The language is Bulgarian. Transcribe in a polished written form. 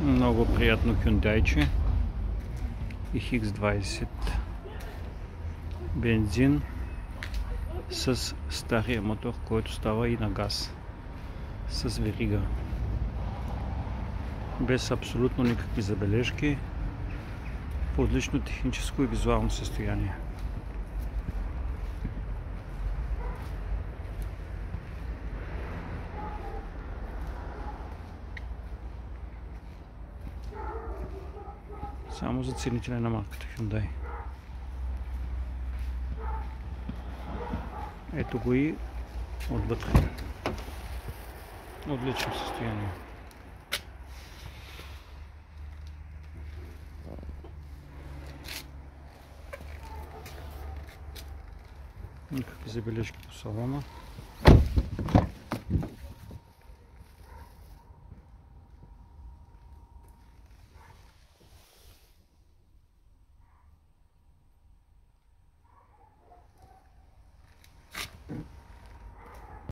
Много приятно хюндайче и X20 бензин с стария мотор, който става и на газ с верига, без абсолютно никакви забележки, в отлично техническо и визуално състояние. Само за ценителя на марката Hyundai. Ето го и отвътре. Отлично състояние. Никакви забележки по салона.